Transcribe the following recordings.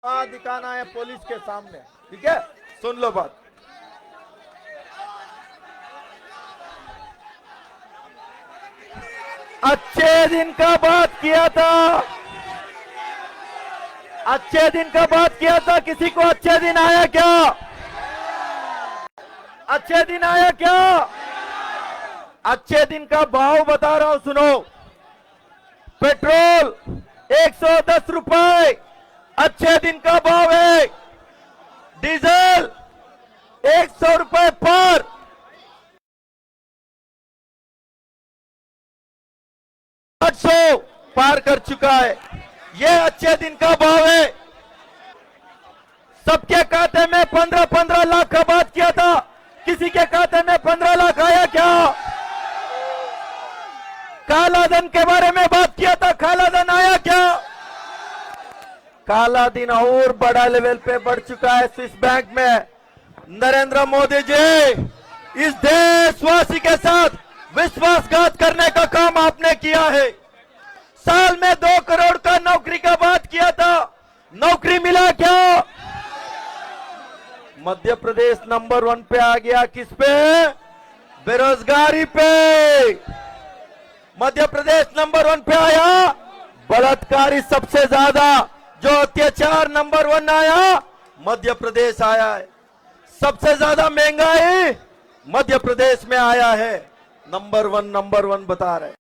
दिखाना है पुलिस के सामने। ठीक है, सुन लो बात। अच्छे दिन का बात किया था, अच्छे दिन का बात किया था। किसी को अच्छे दिन आया क्या? अच्छे दिन आया क्या? अच्छे दिन का भाव बता रहा हूं, सुनो। पेट्रोल 110 रुपए अच्छे दिन का भाव है। डीजल 100 रुपए पर। 800 पार कर चुका है। यह अच्छे दिन का भाव है। सबके खाते में 15-15 लाख का बात किया था। किसी के खाते में 15 लाख आया क्या? काला धन के बारे में बात किया था, काला धन आया क्या? काला दिन और बड़ा लेवल पे बढ़ चुका है स्विस बैंक में। नरेंद्र मोदी जी इस देशवासी के साथ विश्वासघात करने का काम आपने किया है। साल में 2 करोड़ का नौकरी का बात किया था, नौकरी मिला क्या? मध्य प्रदेश नंबर 1 पे आ गया। किस पे? बेरोजगारी पे। मध्य प्रदेश नंबर 1 पे आया। बलात्कारी सबसे ज्यादा जो अत्याचार नंबर 1 आया, मध्य प्रदेश आया है। सबसे ज्यादा महंगाई मध्य प्रदेश में आया है। नंबर वन बता रहे।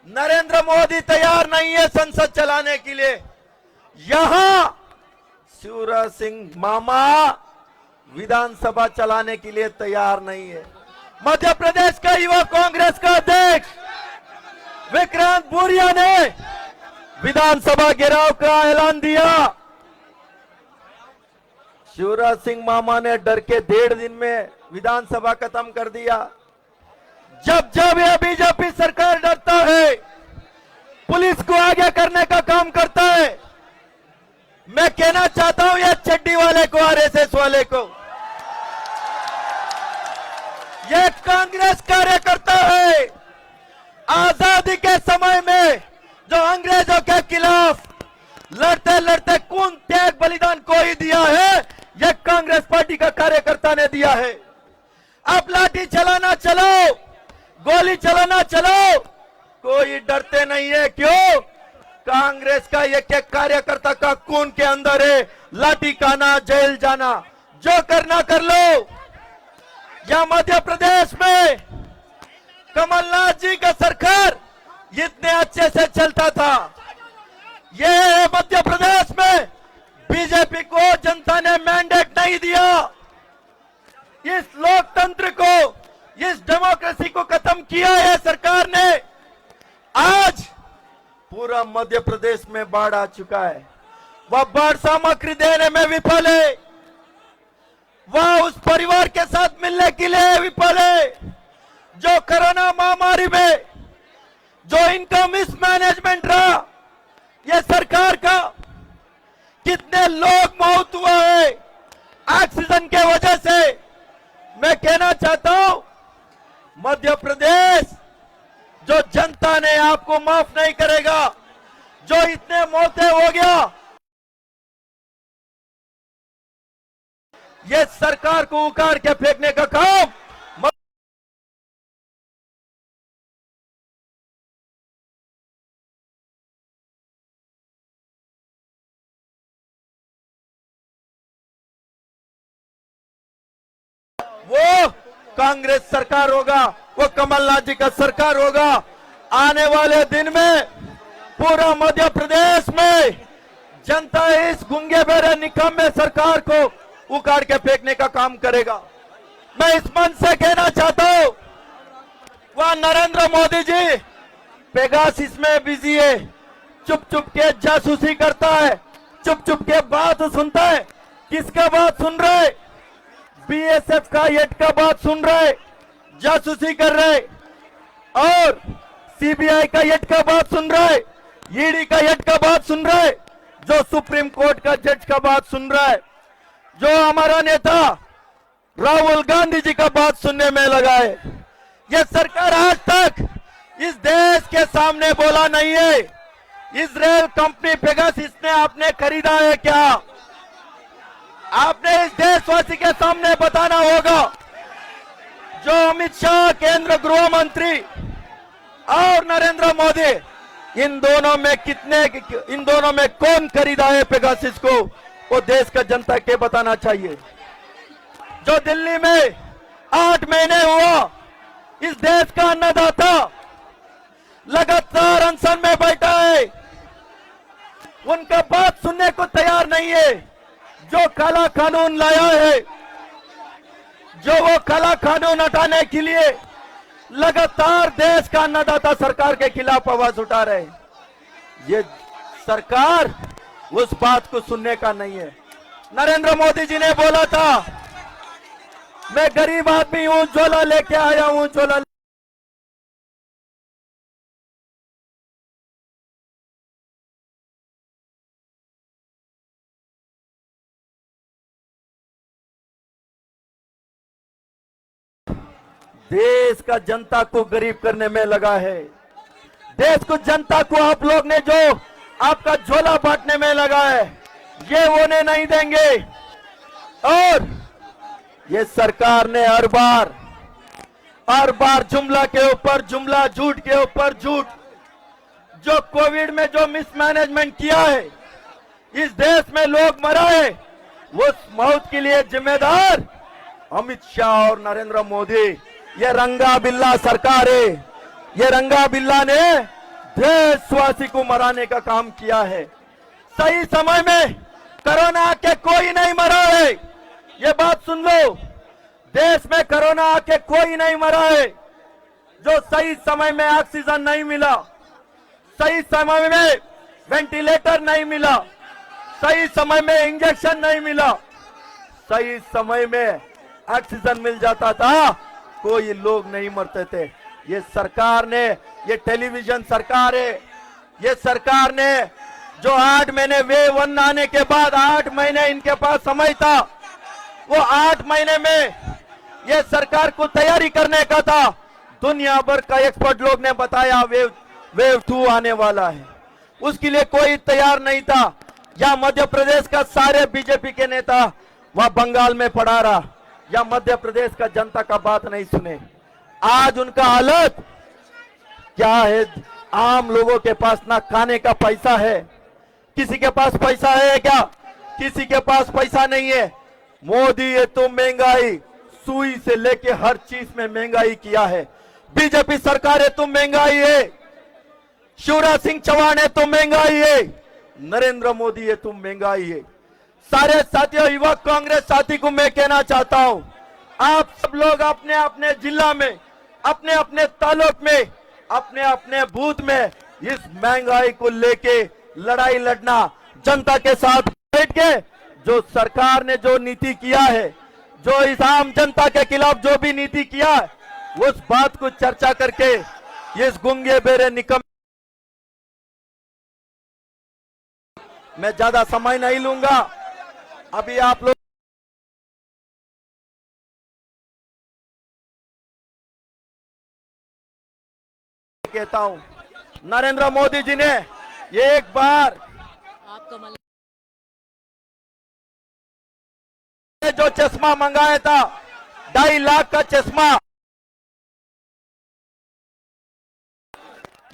नरेंद्र मोदी तैयार नहीं है संसद चलाने के लिए। यहां शिवराज सिंह मामा विधानसभा चलाने के लिए तैयार नहीं है। मध्य प्रदेश का युवा कांग्रेस का अध्यक्ष विक्रांत भूरिया ने विधानसभा घेराव का ऐलान दिया। शिवराज सिंह मामा ने डर के 1.5 दिन में विधानसभा खत्म कर दिया। जब जब यह बीजेपी सरकार डरता है, पुलिस को आगे करने का काम करता है। मैं कहना चाहता हूं यह चड्डी वाले को, आरएसएस वाले को, यह कांग्रेस कार्यकर्ता है। आजादी के समय में जो अंग्रेजों के खिलाफ लड़ते लड़ते खून त्याग बलिदान कोई दिया है, यह कांग्रेस पार्टी का कार्यकर्ता ने दिया है। अब लाठी चलाना चलो, गोली चलाना चलो, कोई डरते नहीं है। क्यों? कांग्रेस का एक एक कार्यकर्ता का खून के अंदर है। लाठी खाना, जेल जाना, जो करना कर लो। या मध्य प्रदेश में कमलनाथ जी का सरकार इतने अच्छे से चलता था। ये मध्य प्रदेश में बीजेपी को जनता ने मैंडेट नहीं दिया। इस लोकतंत्र को, इस डेमोक्रेसी को खत्म किया है सरकार ने। आज पूरा मध्य प्रदेश में बाढ़ आ चुका है। वह बाढ़ सामग्री देने में विफल है। वह उस परिवार के साथ मिलने के लिए विफल है जो कोरोना महामारी में जो इनका मिसमैनेजमेंट रहा। यह सरकार का कितने लोग मौत हुआ है ऑक्सीजन के वजह से। मैं कहना चाहता हूं मध्य प्रदेश, जो जनता ने आपको माफ नहीं करेगा। जो इतने मौतें हो गया, ये सरकार को उखाड़ के फेंकने का काम वो कांग्रेस सरकार होगा, वो कमलनाथ जी का सरकार होगा। आने वाले दिन में पूरा मध्य प्रदेश में जनता इस गुंगे बेरे निकम्मे सरकार को उखाड़ के फेंकने का काम करेगा। मैं इस मंच से कहना चाहता हूं, वह नरेंद्र मोदी जी पेगासिस में बिजी है। चुप चुप के जासूसी करता है, चुप चुप के बात सुनता है। किसका बात सुन रहे? बीएसएफ का हेड का बात सुन रहे, जासूसी कर रहे। और सीबीआई का हेड का बात सुन रहे, ईडी का हेड का बात सुन रहे, जो सुप्रीम कोर्ट का जज का बात सुन रहा है, जो हमारा नेता राहुल गांधी जी का बात सुनने में लगा है। यह सरकार आज तक इस देश के सामने बोला नहीं है इजराइल कंपनी पेगासस ने आपने खरीदा है क्या? आपने इस देशवासी के सामने बताना होगा। जो अमित शाह केंद्र गृह मंत्री और नरेंद्र मोदी, इन दोनों में कौन खरीदा है पेगासस को, वो देश का जनता के बताना चाहिए। जो दिल्ली में 8 महीने हुआ इस देश का अन्नदाता लगातार अनशन में बैठा है, उनका बात सुनने को तैयार नहीं है। जो काला कानून लाया है, जो वो काला कानून हटाने के लिए लगातार देश का अन्नदाता सरकार के खिलाफ आवाज उठा रहे हैं। ये सरकार उस बात को सुनने का नहीं है। नरेंद्र मोदी जी ने बोला था, मैं गरीब आदमी हूं, झोला लेके आया हूं, झोला। देश का जनता को गरीब करने में लगा है। देश को जनता को आप लोग ने जो आपका झोला बांटने में लगा है, ये वो ने नहीं देंगे। और ये सरकार ने हर बार जुमला के ऊपर जुमला, झूठ के ऊपर झूठ, जो कोविड में जो मिसमैनेजमेंट किया है, इस देश में लोग मरा है, उस मौत के लिए जिम्मेदार अमित शाह और नरेंद्र मोदी। ये रंगा बिल्ला सरकार है। ये रंगा बिल्ला ने देशवासी को मराने का काम किया है। सही समय में कोरोना आके कोई नहीं मरा है। ये बात सुन लो, देश में कोरोना आके कोई नहीं मरा है। जो सही समय में ऑक्सीजन नहीं मिला, सही समय में वेंटिलेटर नहीं मिला, सही समय में इंजेक्शन नहीं मिला, सही समय में ऑक्सीजन मिल जाता था, कोई लोग नहीं मरते थे। ये सरकार ने, ये टेलीविजन सरकार है, ये सरकार ने जो 8 महीने वेव 1 आने के बाद 8 महीने इनके पास समय था, वो 8 महीने में ये सरकार को तैयारी करने का था। दुनिया भर का एक्सपर्ट लोग ने बताया वेव 2 आने वाला है, उसके लिए कोई तैयार नहीं था। या मध्य प्रदेश का सारे बीजेपी के नेता वहां बंगाल में पड़ा रहा, या मध्य प्रदेश का जनता का बात नहीं सुने। आज उनका हालत क्या है? आम लोगों के पास ना खाने का पैसा है। किसी के पास पैसा है क्या? किसी के पास पैसा नहीं है। मोदी ये तो महंगाई, सुई से लेके हर चीज में महंगाई किया है। बीजेपी सरकार है तो महंगाई है, शिवराज सिंह चौहान है तो महंगाई है, नरेंद्र मोदी है तो महंगाई है। सारे साथियों, युवा कांग्रेस साथी को मैं कहना चाहता हूं, आप सब लोग अपने अपने जिला में, अपने अपने तालुक में, अपने अपने बूथ में इस महंगाई को लेके लड़ाई लड़ना, जनता के साथ बैठ के जो सरकार ने जो नीति किया है, जो इस आम जनता के खिलाफ जो भी नीति किया है, उस बात को चर्चा करके इस गुंगे बेरे निकम। मैं ज्यादा समय नहीं लूंगा। अभी आप लोग कहता हूं, नरेंद्र मोदी जी ने एक बार जो चश्मा मंगाया था, 2.5 लाख का चश्मा,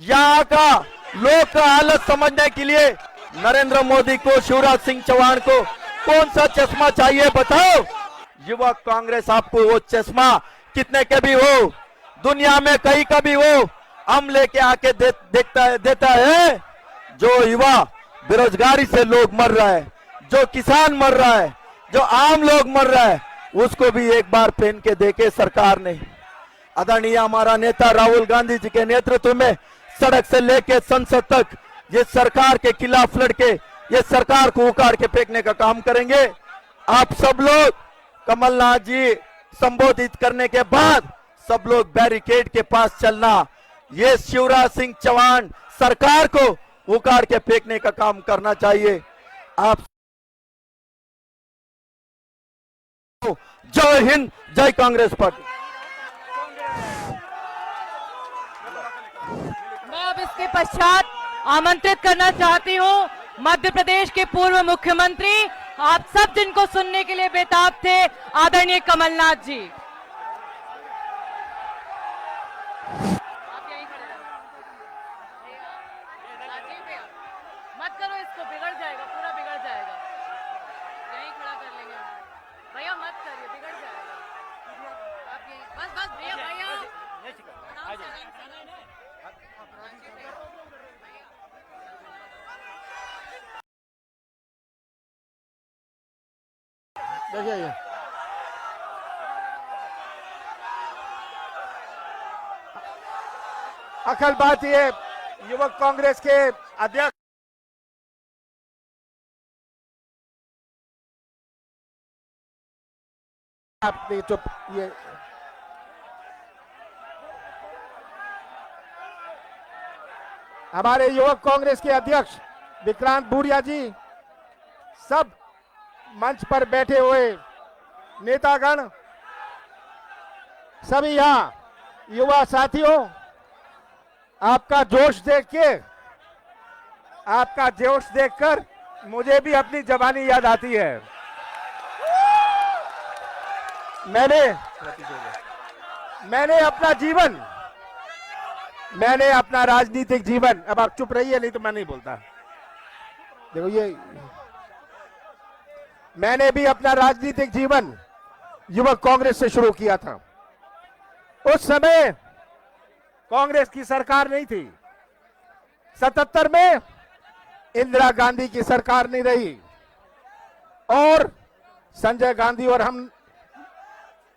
यहाँ का लोग का हालत समझने के लिए नरेंद्र मोदी को, शिवराज सिंह चौहान को कौन सा चश्मा चाहिए बताओ। युवा कांग्रेस आपको वो चश्मा कितने के भी हो, दुनिया में कहीं का भी हो, हम लेके आके देता है। जो युवा बेरोजगारी से लोग मर रहा है, जो किसान मर रहा है, जो आम लोग मर रहा है, उसको भी एक बार पहन के देखे सरकार ने। आदरणीय हमारा नेता राहुल गांधी जी के नेतृत्व में सड़क से लेके संसद तक ये सरकार के खिलाफ लड़के ये सरकार को उखाड़ के फेंकने का काम करेंगे। आप सब लोग कमलनाथ जी संबोधित करने के बाद सब लोग बैरिकेड के पास चलना, ये शिवराज सिंह चौहान सरकार को उखाड़ के फेंकने का काम करना चाहिए। आप जय हिंद, जय कांग्रेस पार्टी। मैं अब इसके पश्चात आमंत्रित करना चाहती हूँ मध्य प्रदेश के पूर्व मुख्यमंत्री, आप सब जिनको सुनने के लिए बेताब थे, आदरणीय कमलनाथ जी। आप यहीं खड़े रहो। राजीव भैया, मत करो इसको, बिगड़ जाएगा, पूरा बिगड़ जाएगा। यहीं खड़ा कर लेंगे भैया, मत करिए, बिगड़ जाएगा। आप यहीं बस बस भैया भैया देखिए ये अखिल भारतीय युवक कांग्रेस के अध्यक्ष आपने चुप ये हमारे युवक कांग्रेस के अध्यक्ष विक्रांत भूरिया जी, सब मंच पर बैठे हुए नेतागण, सभी यहाँ युवा साथियों, आपका जोश देखकर मुझे भी अपनी जवानी याद आती है। मैंने अपना राजनीतिक जीवन, अब आप चुप रहिए नहीं तो मैं नहीं बोलता। देखो ये मैंने भी अपना राजनीतिक जीवन युवक कांग्रेस से शुरू किया था। उस समय कांग्रेस की सरकार नहीं थी। 77 में इंदिरा गांधी की सरकार नहीं रही और संजय गांधी और हम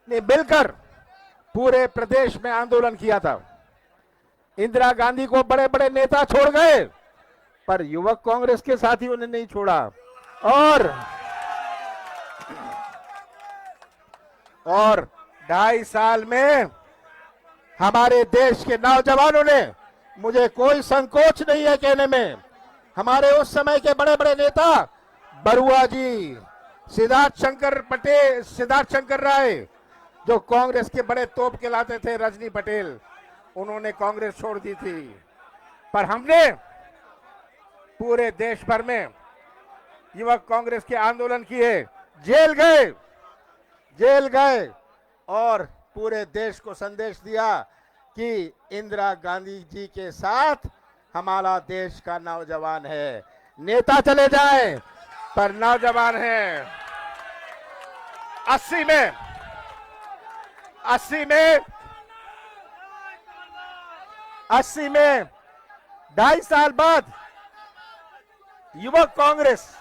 ने मिलकर पूरे प्रदेश में आंदोलन किया था। इंदिरा गांधी को बड़े बड़े नेता छोड़ गए, पर युवक कांग्रेस के साथियों ने नहीं छोड़ा। और 2.5 साल में हमारे देश के नौजवानों ने, मुझे कोई संकोच नहीं है कहने में, हमारे उस समय के बड़े बड़े नेता बरुआ जी, सिद्धार्थ शंकर राय, जो कांग्रेस के बड़े तोप कहलाते थे, रजनी पटेल, उन्होंने कांग्रेस छोड़ दी थी। पर हमने पूरे देश भर में युवक कांग्रेस के आंदोलन किए, जेल गए और पूरे देश को संदेश दिया कि इंदिरा गांधी जी के साथ हमारा देश का नौजवान है। नेता चले जाए पर नौजवान है। 80 में 2.5 साल बाद युवक कांग्रेस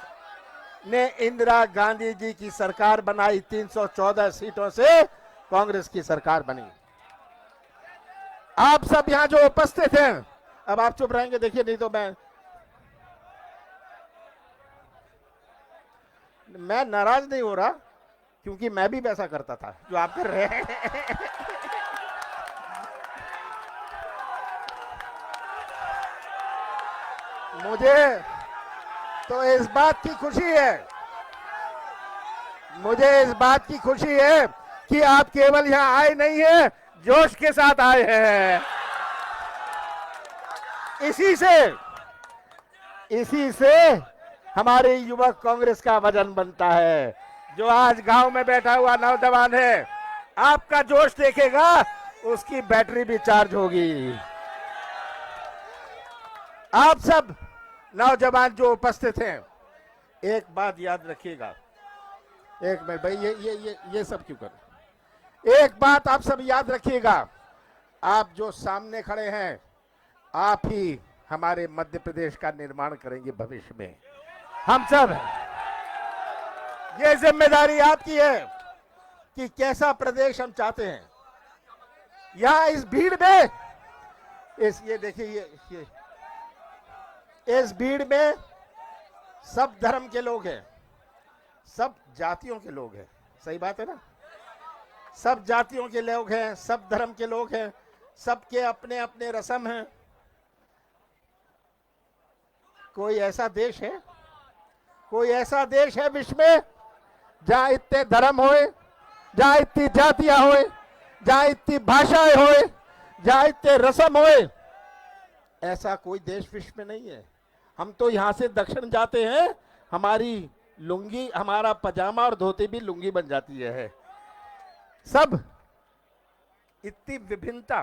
ने इंदिरा गांधी जी की सरकार बनाई। 314 सीटों से कांग्रेस की सरकार बनी। आप सब यहां जो उपस्थित हैं, अब आप चुप रहेंगे, देखिए नहीं तो मैं नाराज नहीं हो रहा, क्योंकि मैं भी वैसा करता था जो आप कर रहे हैं। मुझे तो इस बात की खुशी है कि आप केवल यहां आए नहीं हैं, जोश के साथ आए हैं। इसी से हमारे युवक कांग्रेस का वजन बनता है। जो आज गांव में बैठा हुआ नौजवान है, आपका जोश देखेगा, उसकी बैटरी भी चार्ज होगी। आप सब नौजवान जो उपस्थित हैं, एक बात याद रखिएगा। एक मिनट भाई, ये सब क्यों कर? एक बात आप सब याद रखिएगा, आप जो सामने खड़े हैं, आप ही हमारे मध्य प्रदेश का निर्माण करेंगे भविष्य में। हम सब, ये जिम्मेदारी आपकी है कि कैसा प्रदेश हम चाहते हैं। यहां इस भीड़ में, ये देखिए, इस भीड़ में सब धर्म के लोग हैं, सब जातियों के लोग हैं। सही बात है ना? सब जातियों के लोग हैं, सब धर्म के लोग हैं, सबके अपने अपने रस्म हैं। कोई ऐसा देश है विश्व में जहां इतने धर्म होए, जहां इतनी जातियां होए, जहां इतनी भाषाएं होए, जहां इतने रस्म होए? ऐसा कोई देश विश्व में नहीं है। हम तो यहां से दक्षिण जाते हैं, हमारी लुंगी, हमारा पजामा और धोती भी लुंगी बन जाती है। सब इतनी विभिन्नता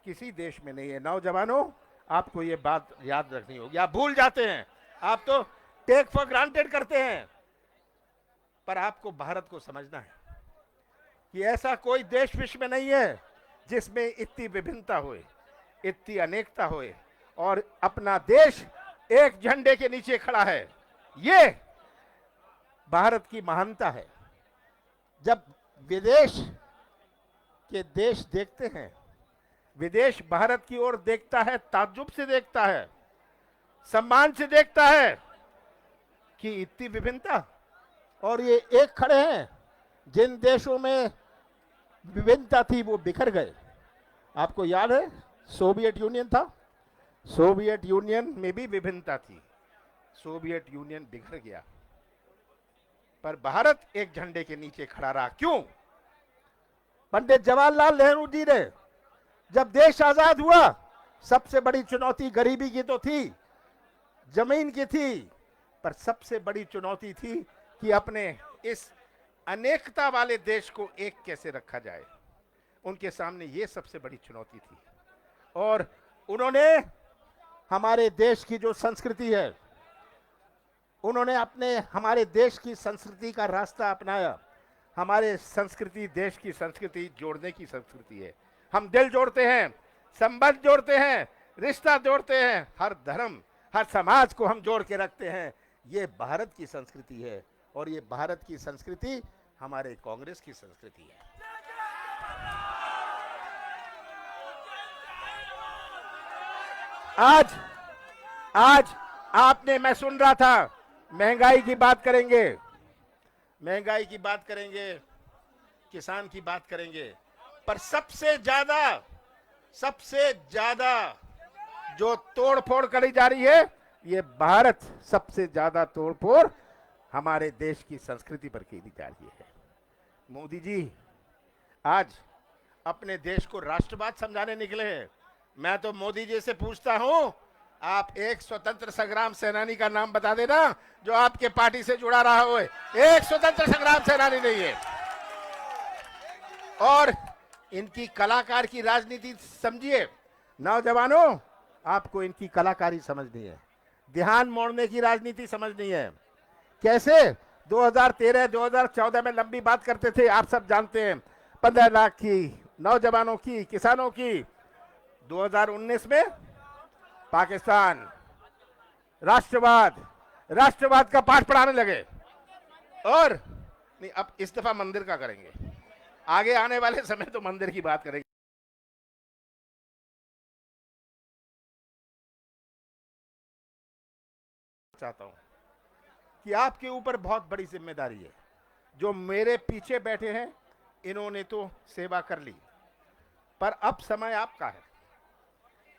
किसी देश में नहीं है। नौजवानों, आपको ये बात याद रखनी होगी। आप भूल जाते हैं, आप तो टेक फॉर ग्रांटेड करते हैं, पर आपको भारत को समझना है कि ऐसा कोई देश विश्व में नहीं है जिसमें इतनी विभिन्नता होए, इतनी अनेकता होए और अपना देश एक झंडे के नीचे खड़ा है। ये भारत की महानता है। जब विदेश के देश देखते हैं, विदेश भारत की ओर देखता है, ताज्जुब से देखता है, सम्मान से देखता है कि इतनी विभिन्नता, और ये एक खड़े हैं। जिन देशों में विभिन्नता थी वो बिखर गए। आपको याद है सोवियत यूनियन था, सोवियत यूनियन में भी विभिन्नता थी, सोवियत यूनियन बिखर गया, पर भारत एक झंडे के नीचे खड़ा रहा। क्यों? पंडित जवाहरलाल नेहरू जी ने जब देश आजाद हुआ, सबसे बड़ी चुनौती गरीबी की तो थी, जमीन की थी, पर सबसे बड़ी चुनौती थी कि अपने इस अनेकता वाले देश को एक कैसे रखा जाए। उनके सामने ये सबसे बड़ी चुनौती थी, और उन्होंने हमारे देश की जो संस्कृति है, उन्होंने हमारे देश की संस्कृति का रास्ता अपनाया। हमारे संस्कृति, देश की संस्कृति जोड़ने की संस्कृति है। हम दिल जोड़ते हैं, संबंध जोड़ते हैं, रिश्ता जोड़ते हैं, हर धर्म, हर समाज को हम जोड़ के रखते हैं। ये भारत की संस्कृति है, और ये भारत की संस्कृति हमारे कांग्रेस की संस्कृति है। आज आपने, मैं सुन रहा था, महंगाई की बात करेंगे, महंगाई की बात करेंगे, किसान की बात करेंगे, पर सबसे ज्यादा जो तोड़फोड़ करी जा रही है, ये भारत सबसे ज्यादा तोड़फोड़ हमारे देश की संस्कृति पर की जा रही है। मोदी जी आज अपने देश को राष्ट्रवाद समझाने निकले हैं। मैं तो मोदी जी से पूछता हूं, आप एक स्वतंत्र संग्राम सेनानी का नाम बता देना जो आपके पार्टी से जुड़ा रहा हो। एक स्वतंत्र संग्राम सेनानी नहीं है। और इनकी कलाकार की राजनीति समझिए। नौजवानों, आपको इनकी कलाकारी समझनी है, ध्यान मोड़ने की राजनीति समझनी है। कैसे 2013 2014 में लंबी बात करते थे, आप सब जानते हैं, 15 लाख की, नौजवानों की, किसानों की। 2019 में पाकिस्तान, राष्ट्रवाद का पाठ पढ़ाने लगे। और नहीं, अब इस दफा मंदिर का करेंगे, आगे आने वाले समय तो मंदिर की बात करेंगे। चाहता हूं कि आपके ऊपर बहुत बड़ी जिम्मेदारी है। जो मेरे पीछे बैठे हैं, इन्होंने तो सेवा कर ली, पर अब समय आपका है।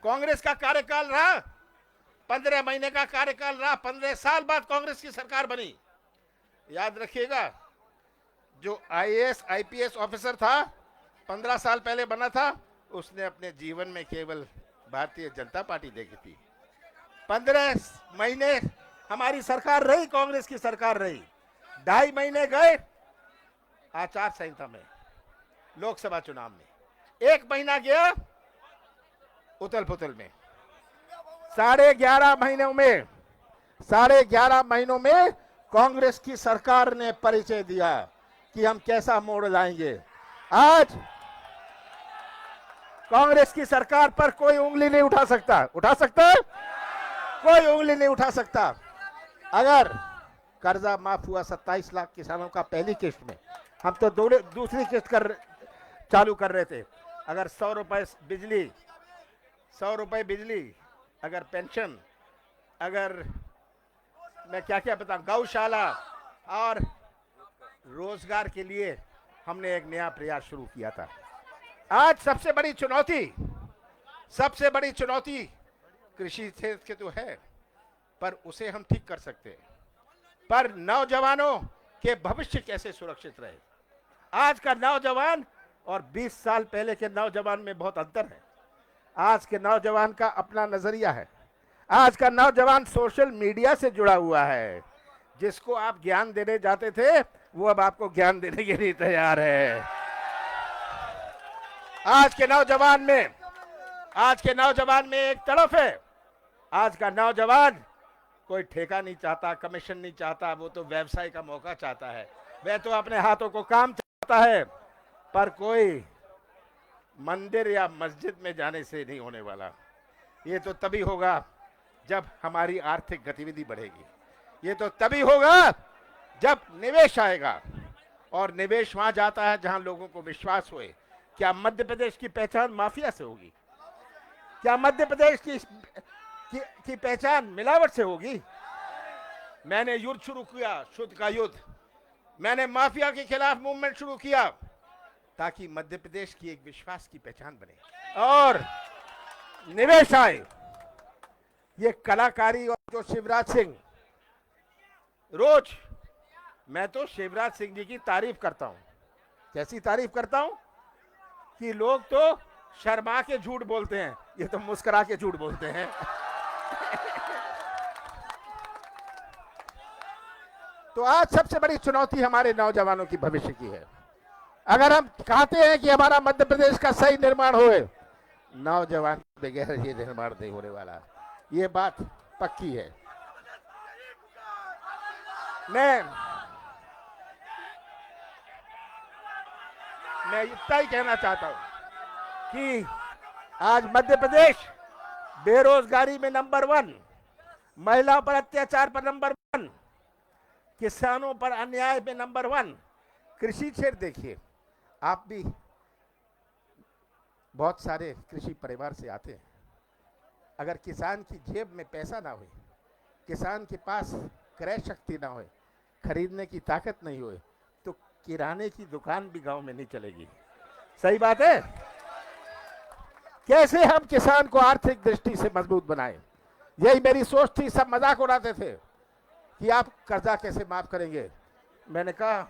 कांग्रेस का कार्यकाल रहा, 15 महीने का कार्यकाल रहा, 15 साल बाद कांग्रेस की सरकार बनी। याद रखिएगा, जो आईएएस आईपीएस ऑफिसर था, 15 साल पहले बना था, उसने अपने जीवन में केवल भारतीय जनता पार्टी देखी थी। 15 महीने हमारी सरकार रही, कांग्रेस की सरकार रही। 2.5 महीने गए आचार संहिता में, लोकसभा चुनाव में। 1 महीना गया उथल पुथल में। 11.5 महीनों में कांग्रेस की सरकार ने परिचय दिया कि हम कैसा मोड़ लाएंगे। आज कांग्रेस की सरकार पर कोई उंगली नहीं उठा सकता। कोई उंगली नहीं उठा सकता। अगर कर्जा माफ हुआ 27 लाख किसानों का पहली किस्त में, हम तो दूसरी किस्त चालू कर रहे थे। अगर 100 रुपए बिजली, अगर पेंशन, अगर मैं क्या क्या बताऊं, गौशाला और रोजगार के लिए हमने एक नया प्रयास शुरू किया था। आज सबसे बड़ी चुनौती कृषि क्षेत्र की तो है, पर उसे हम ठीक कर सकते हैं। पर नौजवानों के भविष्य कैसे सुरक्षित रहे। आज का नौजवान और 20 साल पहले के नौजवान में बहुत अंतर है। आज के नौजवान का अपना नजरिया है। आज का नौजवान सोशल मीडिया से जुड़ा हुआ है। जिसको आप ज्ञान देने जाते थे वो अब आपको ज्ञान देने के लिए तैयार है। आज के नौजवान में एक तरफ है, आज का नौजवान कोई ठेका नहीं चाहता, कमीशन नहीं चाहता, वो तो व्यवसाय का मौका चाहता है, वह तो अपने हाथों को काम चाहता है। पर कोई मंदिर या मस्जिद में जाने से नहीं होने वाला। ये तो तभी होगा जब हमारी आर्थिक गतिविधि बढ़ेगी। ये तो तभी होगा जब निवेश आएगा, और निवेश वहां जाता है जहां लोगों को विश्वास होए। क्या मध्य प्रदेश की पहचान माफिया से होगी? क्या मध्य प्रदेश की पहचान मिलावट से होगी? मैंने युद्ध शुरू किया, शुद्ध का युद्ध। मैंने माफिया के खिलाफ मूवमेंट शुरू किया ताकि मध्य प्रदेश की एक विश्वास की पहचान बने और निवेश आए। ये कलाकारी, और जो शिवराज सिंह, रोज मैं तो शिवराज सिंह जी की तारीफ करता हूं। कैसी तारीफ करता हूं कि लोग तो शर्मा के झूठ बोलते हैं, ये तो मुस्कुरा के झूठ बोलते हैं। तो आज सबसे बड़ी चुनौती हमारे नौजवानों की भविष्य की है। अगर हम चाहते हैं कि हमारा मध्य प्रदेश का सही निर्माण होए, नौजवान बगैर ये निर्माण नहीं होने वाला, ये बात पक्की है। मैं इतना ही कहना चाहता हूं कि आज मध्य प्रदेश बेरोजगारी में नंबर 1, महिलाओं पर अत्याचार पर नंबर 1, किसानों पर अन्याय में नंबर 1। कृषि क्षेत्र देखिए, आप भी बहुत सारे कृषि परिवार से आते हैं। अगर किसान की जेब में पैसा ना हो, किसान के पास क्रय शक्ति ना हो, खरीदने की ताकत नहीं हो, तो किराने की दुकान भी गांव में नहीं चलेगी। सही बात है। कैसे हम किसान को आर्थिक दृष्टि से मजबूत बनाएं, यही मेरी सोच थी। सब मजाक उड़ाते थे कि आप कर्जा कैसे माफ करेंगे। मैंने कहा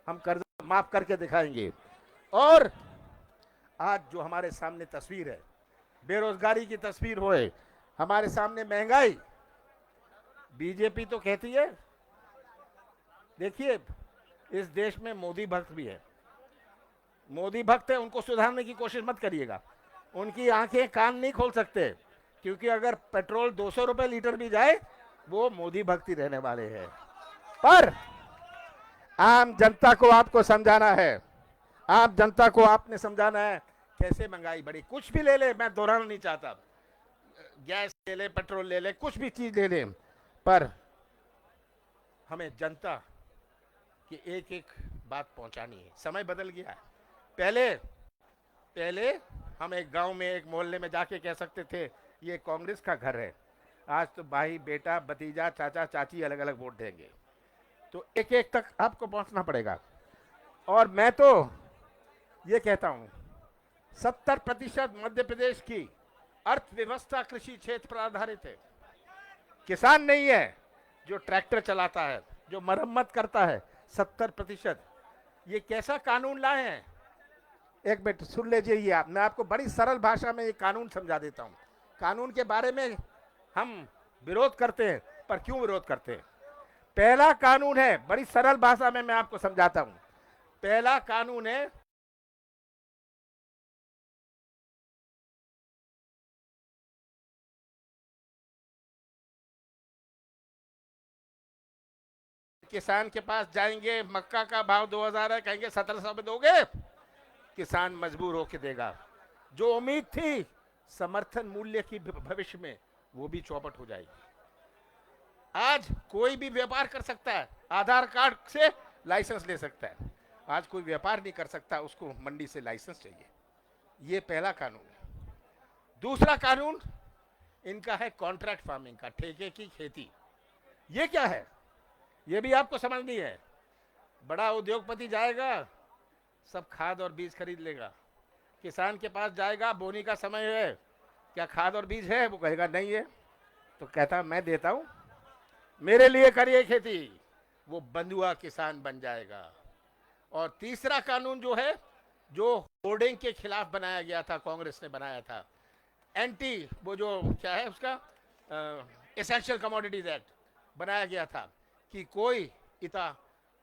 हम कर्जा माफ करके दिखाएंगे। और आज जो हमारे सामने तस्वीर है, बेरोजगारी की तस्वीर होए, हमारे सामने महंगाई, बीजेपी तो कहती है, देखिए इस देश में मोदी भक्त भी है। मोदी भक्त है, उनको सुधारने की कोशिश मत करिएगा। उनकी आंखें कान नहीं खोल सकते, क्योंकि अगर पेट्रोल 200 रुपए लीटर भी जाए, वो मोदी भक्ति रहने वाले हैं। पर आम जनता को आपको समझाना है, आम जनता को आपने समझाना है कैसे महंगाई बढ़ी। कुछ भी ले ले, मैं दोहराना नहीं चाहता, गैस ले ले, पेट्रोल ले ले, कुछ भी चीज ले ले, पर हमें जनता की एक एक बात पहुंचानी है। समय बदल गया है। पहले हम एक गांव में, एक मोहल्ले में जाके कह सकते थे ये कांग्रेस का घर है। आज तो भाई, बेटा, भतीजा, चाचा, चाची अलग अलग वोट देंगे, तो एक एक तक आपको पहुंचना पड़ेगा। और मैं तो ये कहता हूं 70% मध्य प्रदेश की अर्थव्यवस्था कृषि क्षेत्र पर आधारित है। किसान नहीं है जो ट्रैक्टर चलाता है, जो मरम्मत करता है। 70%। ये कैसा कानून लाए हैं? एक मिनट सुन लीजिए, ये आप, मैं आपको बड़ी सरल भाषा में ये कानून समझा देता हूं। कानून के बारे में हम विरोध करते हैं, पर क्यों विरोध करते हैं? पहला कानून है, बड़ी सरल भाषा में मैं आपको समझाता हूं। पहला कानून है किसान के पास जाएंगे, मक्का का भाव 2000 है, कहेंगे 1700 में दोगे, किसान मजबूर होकर देगा। जो उम्मीद थी समर्थन मूल्य की भविष्य में, वो भी चौपट हो जाएगी। आज कोई भी व्यापार कर सकता है, आधार कार्ड से लाइसेंस ले सकता है। आज कोई व्यापार नहीं कर सकता, उसको मंडी से लाइसेंस चाहिए। ये पहला कानून है। दूसरा कानून इनका है कॉन्ट्रैक्ट फार्मिंग का, ठेके की खेती। ये क्या है, ये भी आपको समझनी है। बड़ा उद्योगपति जाएगा, सब खाद और बीज खरीद लेगा। किसान के पास जाएगा, बोनी का समय है, क्या खाद और बीज है? वो कहेगा नहीं है, तो कहता मैं देता हूं, मेरे लिए करिए खेती। वो बंधुआ किसान बन जाएगा। और तीसरा कानून जो है, जो होर्डिंग के खिलाफ बनाया गया था, कांग्रेस ने बनाया था, एंटी वो जो क्या है उसका एसेंशियल कमोडिटीज एक्ट बनाया गया था कि कोई इतना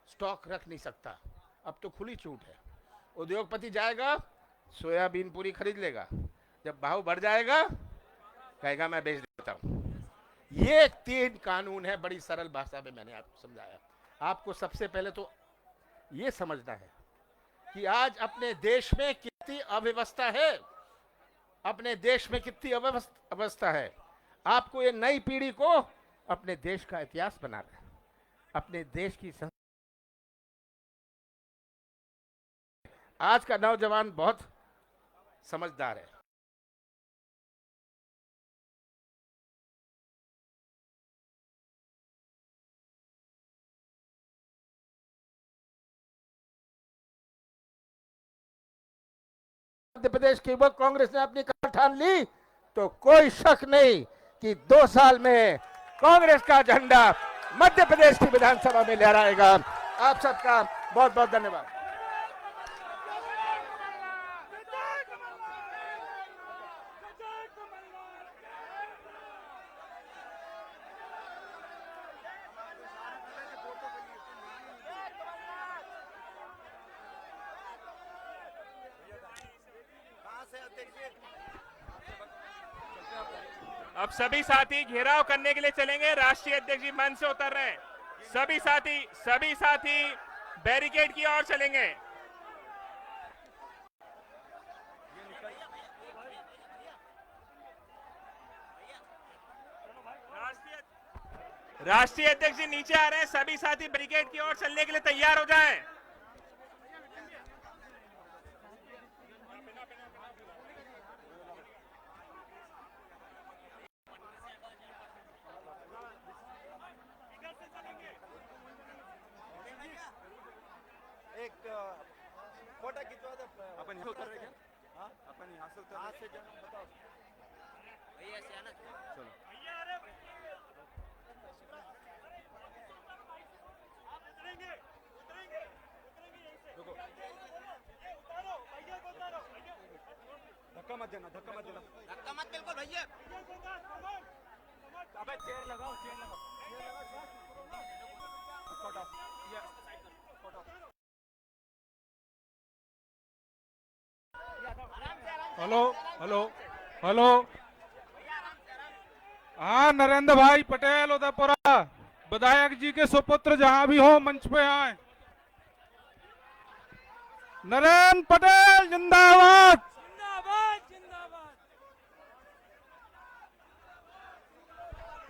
स्टॉक रख नहीं सकता। अब तो खुली छूट है। उद्योगपति जाएगा, सोयाबीन पूरी खरीद लेगा, जब भाव बढ़ जाएगा कहेगा मैं बेच देता हूं। ये 3 कानून है, बड़ी सरल भाषा में मैंने आपको समझाया। आपको सबसे पहले तो ये समझना है कि आज अपने देश में कितनी अव्यवस्था है, अपने देश में कितनी अवस्था है। आपको ये नई पीढ़ी को अपने देश का इतिहास बनाना है, अपने देश की आज का नौजवान बहुत समझदार है। मध्य प्रदेश की युवक कांग्रेस ने अपनी कमर ठान ली तो कोई शक नहीं कि 2 साल में कांग्रेस का झंडा मध्य प्रदेश की विधानसभा में लहराएगा। आप सबका बहुत बहुत धन्यवाद। अब सभी साथी घेराव करने के लिए चलेंगे। राष्ट्रीय अध्यक्ष जी मंच से उतर रहे हैं। सभी साथी बैरिकेड की ओर चलेंगे। राष्ट्रीय अध्यक्ष जी नीचे आ रहे हैं। सभी साथी बैरिकेड की ओर चलने के लिए तैयार हो जाएं। एक फोटो खिंचवा दो। अपन यहाँ उतर रहे क्या? हाँ अपन यहाँ से उतर रहे क्या बताओ भैया से आना चलो। रुको धक्का मत देना, धक्का मत देना, धक्का मत बिल्कुल भैया। अबे चेयर लगाओ, चेयर लगाओ। Hello hello hello. हाँ नरेंद्र भाई पटेल उदयपुरा विधायक जी के सुपुत्र जहां भी हो मंच पे आए। नरेंद्र पटेल जिंदाबाद।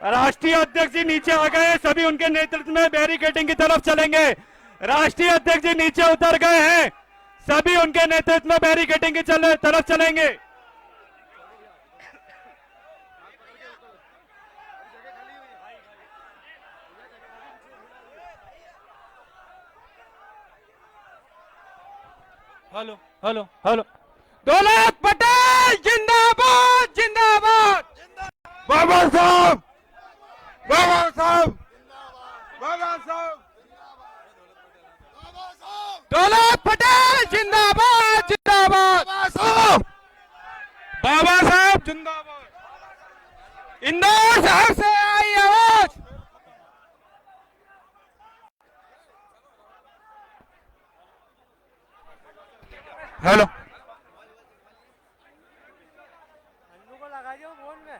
राष्ट्रीय अध्यक्ष जी नीचे आ गए। सभी उनके नेतृत्व में बैरिकेडिंग की तरफ चलेंगे। राष्ट्रीय अध्यक्ष जी नीचे उतर गए हैं। सभी उनके नेतृत्व में बैरिकेडिंग की तरफ चलेंगे। Hello hello hello. दौलत पटेल जिंदाबाद जिंदाबाद। बाबा साहब, बाबा साहब, बाबा साहब, दौलत पटेल जिंदाबाद जिंदाबाद। बाबा साहब जिंदाबाद। इंदौर शहर से आई आवाज। हेलो को लगा दियो फोन में।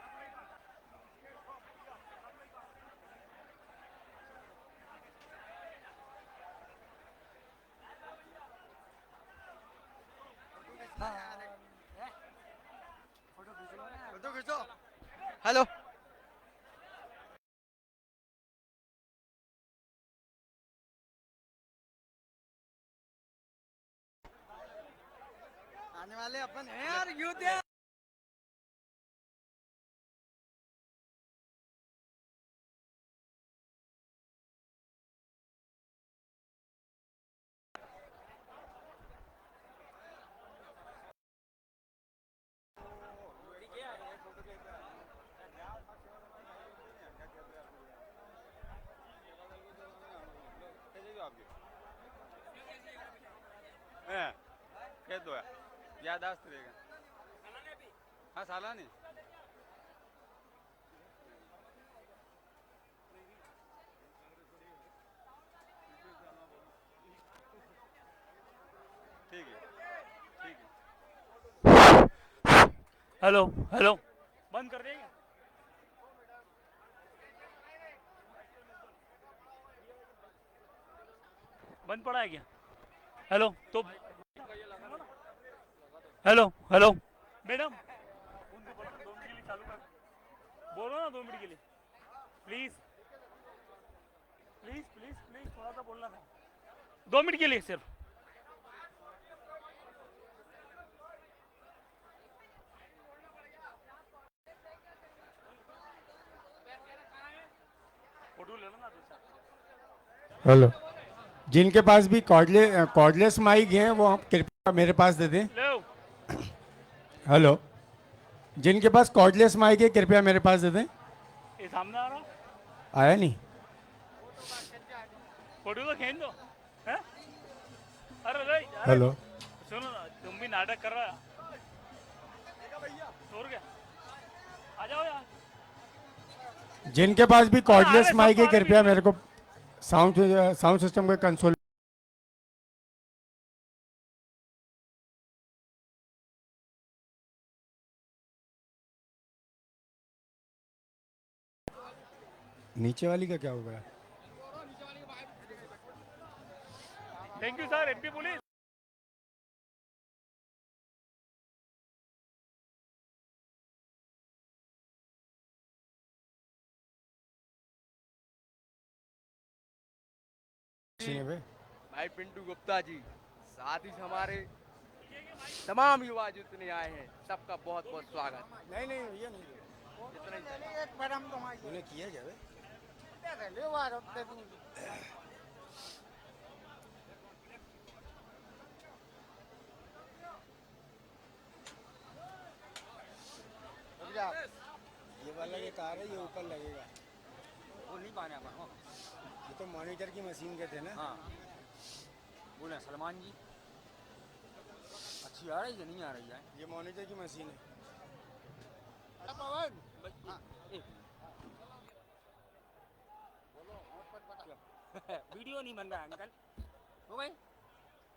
फोटो खींचो। हेलो आने वाले अपन हैं यार युद्ध। कह दो यादाश्त रहेगा। हाँ साला नहीं हेलो हेलो बंद कर देंगे बंद पड़ा है क्या हेलो तो हेलो हेलो मैडम उनको बोलो 2 मिनट के लिए चालू कर बोलो ना 2 मिनट के लिए प्लीज प्लीज प्लीज प्लीज थोड़ा सा बोलना था 2 मिनट के लिए सिर्फ फोटो ले लो ना दूसरा हेलो, जिनके पास भी कॉर्डलेस माइक हैं वो आप कृपया मेरे पास दे दें। लो हेलो, जिनके पास कॉर्डलेस माइक है कृपया मेरे पास दे दें। ये सामने आ रहा आया नहीं। फोटो तो खींच दो हैं? अरे अरे हेलो, सुनो ना तुम भी नाटक कर रहा है छोड़ गया आ जाओ यार जिनके पास भी कॉर्डलेस अरे, माइक है सब तो कृपया आदमी मेरे को साउंड सिस्टम के कंसोल नीचे वाली का क्या हो गया? Thank you sir MP police भाई पिंटू गुप्ता जी साथ ही हमारे तमाम युवा जितने आए हैं सबका बहुत बहुत स्वागत। नहीं नहीं ये नहीं जितने तूने किया क्या बे? ये वाला ये कार है ये ऊपर लगेगा। वो नहीं पाने अपन हो ये तो मॉनिटर की मशीन के थे ना। हाँ बोले सलमान जी अच्छी आ रही है नहीं आ रही है ये मॉनिटर की मशीन है। वीडियो नहीं बन रहा है अंकल हो भाई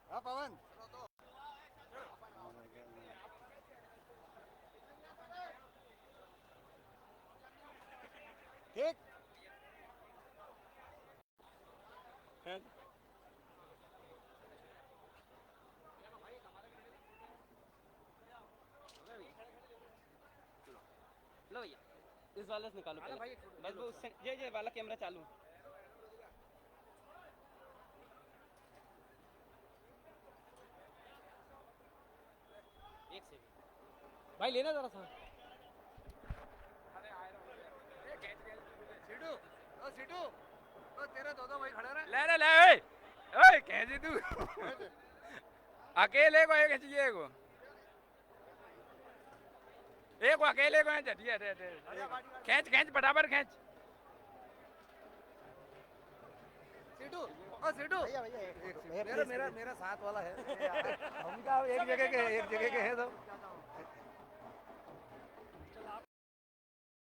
हाँ पवन। ठीक। लो भैया इस वाले से निकालो पहले बस वो उससे ये वाला कैमरा चालू है एक सेकंड भाई लेना जरा सा सीटू ओ सीटू ओ तेरे दो भाई खड़े रहे। ले ले ले ओए ओए कैसे तू अकेले को एक चाहिए को एक अकेले को चटिया खींच खींच बराबर खींच सीटू ओ सीटू मेरा मेरा मेरा साथ वाला है हम क्या एक जगह के हैं सब